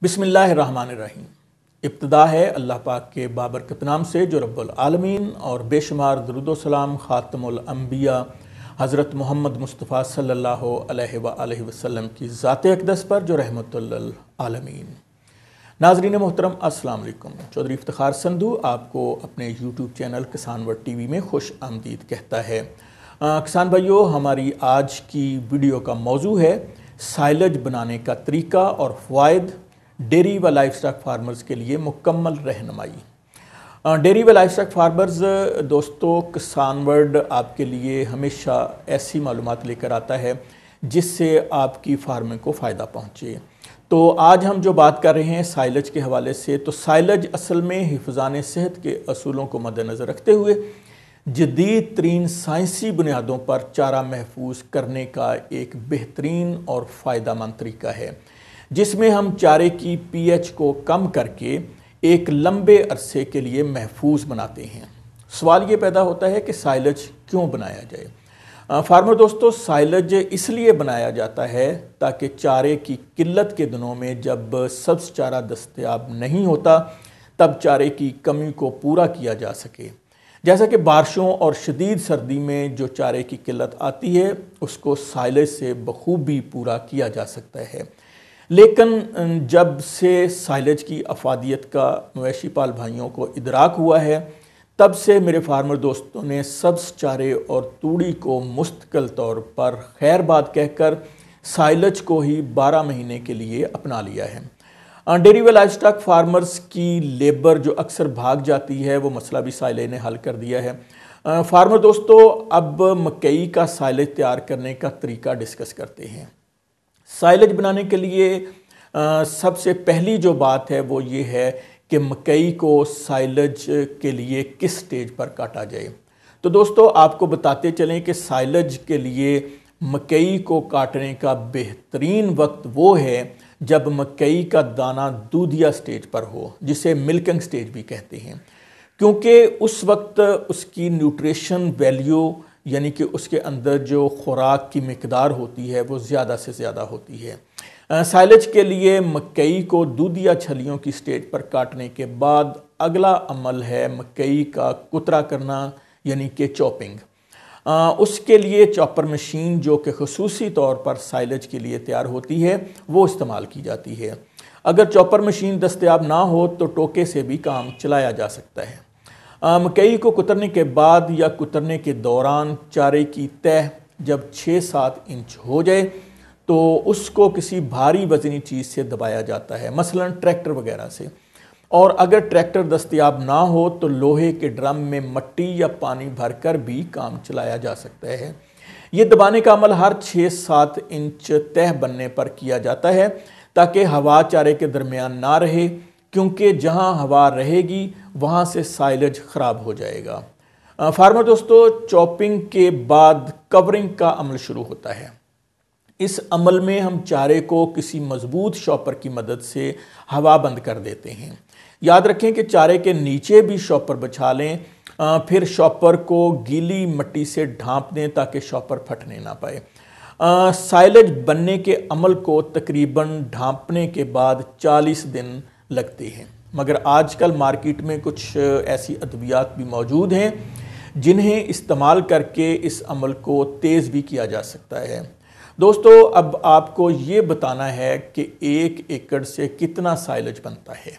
बिस्मिल्लाहिर्रहमानिर्रहीम। इब्तिदा है अल्लाह पाक के बाबरकत नाम से जो रब्बुल आलमीन और बेशुमार दरूद व सलाम खातमुल अंबिया हज़रत मोहम्मद मुस्तफ़ा सल्लल्लाहु अलैहि वसल्लम की ज़ात अक़दस पर जो रहमतुल लिल आलमीन। नाज़रीन मोहतरम अस्सलाम वालेकुम। चौधरी इफ्तिखार संधू आपको अपने यूट्यूब चैनल किसान वर्ल्ड टीवी में खुश आमदीद कहता है। किसान भाइयों, हमारी आज की वीडियो का मौजू है साइलेज बनाने का तरीका और फ़वाइद, डेयरी व लाइफ स्टॉक फार्मर्स के लिए मुकम्मल रहनुमाई। डेयरी व लाइफ स्टॉक फार्मर्स दोस्तों, किसान वर्ल्ड आपके लिए हमेशा ऐसी मालूमात लेकर आता है जिससे आपकी फार्मिंग को फ़ायदा पहुँचे। तो आज हम जो बात कर रहे हैं साइलेज के हवाले से, तो साइलेज असल में हिफ़्ज़ान सेहत के असूलों को मद्देनज़र रखते हुए जदीद तरीन साइंसी बुनियादों पर चारा महफूज करने का एक बेहतरीन और फ़ायदामंद तरीका है, जिसमें हम चारे की pH को कम करके एक लंबे अरसे के लिए महफूज बनाते हैं। सवाल ये पैदा होता है कि साइलेज क्यों बनाया जाए। फार्मर दोस्तों, साइलेज इसलिए बनाया जाता है ताकि चारे की किल्लत के दिनों में जब सब्ज़ चारा दस्तयाब नहीं होता तब चारे की कमी को पूरा किया जा सके। जैसा कि बारिशों और शदीद सर्दी में जो चारे की किल्लत आती है उसको साइलेज से बखूबी पूरा किया जा सकता है। लेकिन जब से साइलेज की अफादियत का मवेशी पाल भाइयों को इदराक हुआ है, तब से मेरे फार्मर दोस्तों ने सब्ज़ चारे और तूड़ी को मुस्तकिल तौर पर खैर बात कहकर साइलेज को ही 12 महीने के लिए अपना लिया है। डेयरी व लाइफ स्टॉक फार्मर्स की लेबर जो अक्सर भाग जाती है, वो मसला भी साइलेज ने हल कर दिया है। फार्मर दोस्तों, अब मकई का साइलेज तैयार करने का तरीका डिस्कस करते हैं। साइलेज बनाने के लिए सबसे पहली जो बात है वो ये है कि मकई को साइलेज के लिए किस स्टेज पर काटा जाए। तो दोस्तों, आपको बताते चलें कि साइलेज के लिए मकई को काटने का बेहतरीन वक्त वो है जब मकई का दाना दूधिया स्टेज पर हो, जिसे मिल्किंग स्टेज भी कहते हैं, क्योंकि उस वक्त उसकी न्यूट्रिशन वैल्यू यानी कि उसके अंदर जो खुराक की मिकदार होती है वो ज़्यादा से ज़्यादा होती है। साइलेज के लिए मकई को दूधिया छलियों की स्टेज पर काटने के बाद अगला अमल है मकई का कुतरा करना यानी कि चॉपिंग। उसके लिए चॉपर मशीन जो कि खुसूसी तौर पर साइलेज के लिए तैयार होती है वो इस्तेमाल की जाती है। अगर चॉपर मशीन दस्तयाब ना हो तो टोके से भी काम चलाया जा सकता है। मकई को कुतरने के बाद या कुतरने के दौरान चारे की तह जब 6-7 इंच हो जाए तो उसको किसी भारी वजनी चीज़ से दबाया जाता है, मसलन ट्रैक्टर वगैरह से। और अगर ट्रैक्टर दस्तयाब ना हो तो लोहे के ड्रम में मट्टी या पानी भरकर भी काम चलाया जा सकता है। ये दबाने का अमल हर 6-7 इंच तह बनने पर किया जाता है ताकि हवा चारे के दरमियान ना रहे, क्योंकि जहां हवा रहेगी वहां से साइलेज ख़राब हो जाएगा। फार्मर दोस्तों, चॉपिंग के बाद कवरिंग का अमल शुरू होता है। इस अमल में हम चारे को किसी मजबूत शॉपर की मदद से हवा बंद कर देते हैं। याद रखें कि चारे के नीचे भी शॉपर बिछा लें, फिर शॉपर को गीली मिट्टी से ढांप दें ताकि शॉपर फटने ना पाए। साइलेज बनने के अमल को तकरीबन ढांपने के बाद 40 दिन लगते हैं, मगर आजकल मार्केट में कुछ ऐसी अद्वियात भी मौजूद हैं जिन्हें इस्तेमाल करके इस अमल को तेज़ भी किया जा सकता है। दोस्तों, अब आपको ये बताना है कि 1 एकड़ से कितना साइलेज बनता है।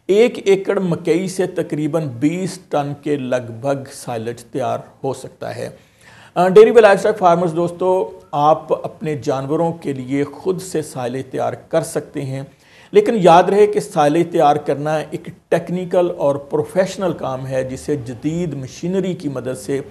1 एकड़ मकई से तकरीबन 20 टन के लगभग साइलेज तैयार हो सकता है। डेयरी व लाइफ स्टॉक फार्मर्स दोस्तों, आप अपने जानवरों के लिए खुद से साइलेज तैयार कर सकते हैं, लेकिन याद रहे कि साइलेज तैयार करना एक टेक्निकल और प्रोफेशनल काम है जिसे जदीद मशीनरी की मदद से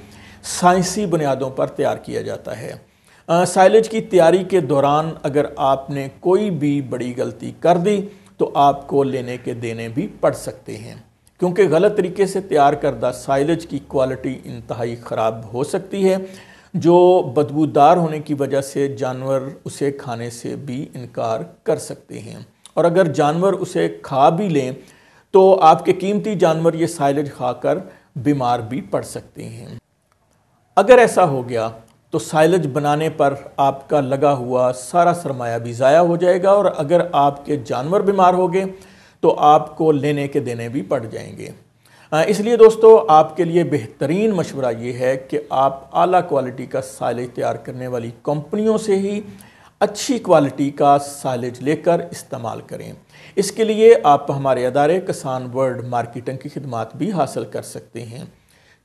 साइंसी बुनियादों पर तैयार किया जाता है। साइलेज की तैयारी के दौरान अगर आपने कोई भी बड़ी गलती कर दी तो आपको लेने के देने भी पड़ सकते हैं, क्योंकि गलत तरीके से तैयार करदा साइलेज की क्वालिटी इंतहाई ख़राब हो सकती है, जो बदबूदार होने की वजह से जानवर उसे खाने से भी इनकार कर सकते हैं। और अगर जानवर उसे खा भी लें तो आपके कीमती जानवर ये साइलेज खाकर बीमार भी पड़ सकते हैं। अगर ऐसा हो गया تو سائلج بنانے پر آپ کا لگا ہوا سارا سرمایہ بھی ضائع ہو جائے گا، اور اگر آپ کے جانور بیمار ہو گئے تو آپ کو لینے کے دینے بھی پڑ جائیں گے۔ اس لیے دوستو آپ کے لیے بہترین مشورہ یہ ہے کہ آپ اعلیٰ کوالٹی کا سائلج تیار کرنے والی کمپنیوں سے ہی اچھی کوالٹی کا سائلج لے کر استعمال کریں۔ اس کے لیے آپ ہمارے ادارے کسان ورلڈ مارکیٹنگ کی خدمات بھی حاصل کر سکتے ہیں۔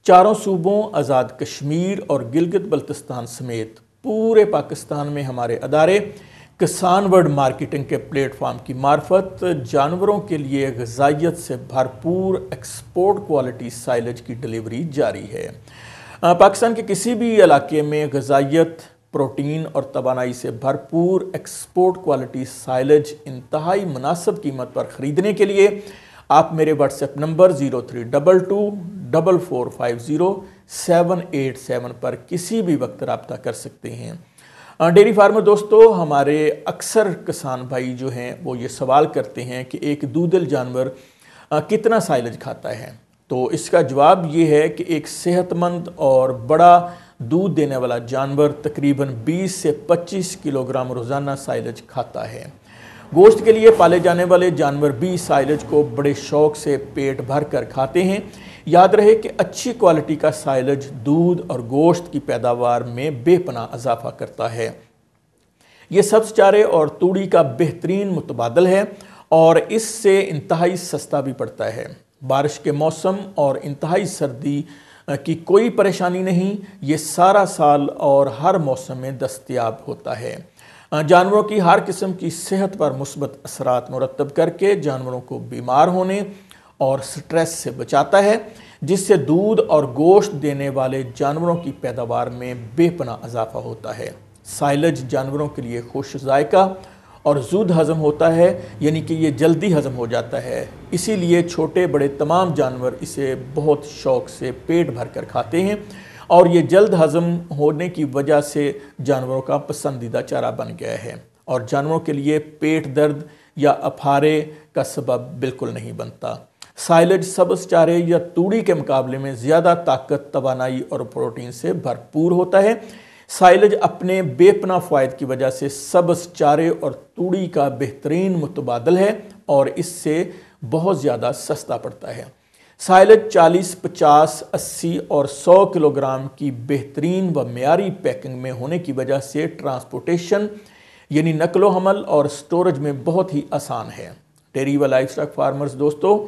چاروں صوبوں آزاد کشمیر اور گلگت بلتستان سمیت پورے پاکستان میں ہمارے ادارے کسان ورلڈ مارکیٹنگ کے پلیٹ فارم کی معرفت جانوروں کے لیے غذائیت سے بھرپور ایکسپورٹ کوالٹی سائلج کی ڈیلیوری جاری ہے۔ پاکستان کے کسی بھی علاقے میں غذائیت، پروٹین اور توانائی سے بھرپور ایکسپورٹ کوالٹی سائلج انتہائی مناسب قیمت پر خریدنے کے لیے آپ میرے واٹس ایپ نمبر 03224450-787 پر کسی بھی وقت رابطہ کر سکتے ہیں۔ ڈیری فارمر دوستو، ہمارے اکثر کسان بھائی جو ہیں وہ یہ سوال کرتے ہیں کہ ایک دودھل جانور کتنا سائلج کھاتا ہے؟ تو اس کا جواب یہ ہے کہ ایک صحت مند اور بڑا دودھ دینے والا جانور تقریباً 20 سے 25 کلوگرام روزانہ سائلج کھاتا ہے۔ گوشت کے لیے پالے جانے والے جانور بھی سائلج کو بڑے شوق سے پیٹ بھر کر کھاتے ہیں۔ یاد رہے کہ اچھی کوالٹی کا سائلج دودھ اور گوشت کی پیداوار میں بے پناہ اضافہ کرتا ہے۔ یہ سبز چارے اور توڑی کا بہترین متبادل ہے اور اس سے انتہائی سستا بھی پڑتا ہے۔ بارش کے موسم اور انتہائی سردی کی کوئی پریشانی نہیں، یہ سارا سال اور ہر موسم میں دستیاب ہوتا ہے۔ جانوروں کی ہر قسم کی صحت پر مثبت اثرات مرتب کر کے جانوروں کو بیمار ہونے اور سٹریس سے بچاتا ہے، جس سے دودھ اور گوشت دینے والے جانوروں کی پیداوار میں بے پناہ اضافہ ہوتا ہے۔ سائلج جانوروں کے لیے خوش ذائقہ اور زود ہضم ہوتا ہے، یعنی کہ یہ جلدی ہضم ہو جاتا ہے، اسی لیے چھوٹے بڑے تمام جانور اسے بہت شوق سے پیٹ بھر کر کھاتے ہیں، اور یہ جلد ہضم ہونے کی وجہ سے جانوروں کا پسندیدہ چارہ بن گیا ہے، اور جانوروں کے لیے پیٹ درد یا اپھارے کا سبب بالکل نہیں بنتا۔ سائلج سبز چارے یا توڑی کے مقابلے میں زیادہ طاقت، توانائی اور پروٹین سے بھرپور ہوتا ہے۔ سائلج اپنے بے پناہ فوائد کی وجہ سے سبز چارے اور توڑی کا بہترین متبادل ہے اور اس سے بہت زیادہ سستا پڑتا ہے۔ سائلج 40، 50، 80 اور 100 کلوگرام کی بہترین و معیاری پیکنگ میں ہونے کی وجہ سے ٹرانسپورٹیشن یعنی نقل و حمل اور سٹوریج میں بہت ہی آسان ہے۔ ڈیری و لائف سٹاک فارمرز دوستو،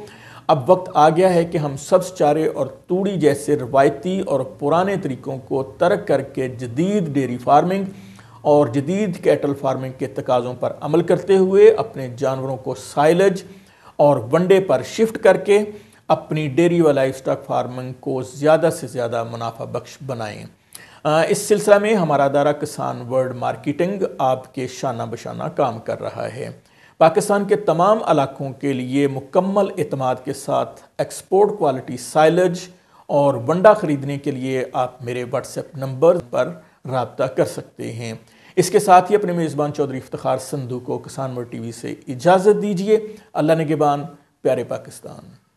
اب وقت آ گیا ہے کہ ہم سبز چارے اور توڑی جیسے روایتی اور پرانے طریقوں کو ترک کر کے جدید ڈیری فارمنگ اور جدید کیٹل فارمنگ کے تقاضوں پر عمل کرتے ہوئے اپنے جانوروں کو سائلج اور ونڈے پر شفٹ کر کے اپنی ڈیری و لائف سٹاک فارمنگ کو زیادہ سے زیادہ منافع بخش بنائیں۔ اس سلسلہ میں ہمارا ادارہ کسان ورلڈ مارکیٹنگ آپ کے شانہ بشانہ کام کر رہا ہے۔ پاکستان کے تمام علاقوں کے لیے مکمل اعتماد کے ساتھ ایکسپورٹ کوالٹی سائلج اور ونڈا خریدنے کے لیے آپ میرے واٹس ایپ نمبر پر رابطہ کر سکتے ہیں۔ اس کے ساتھ ہی اپنے میزبان چودھری افتخار سندھو کو کسان ورلڈ ٹی وی سے اجازت دیجیے۔ اللہ نگہبان، پیارے پاکستان۔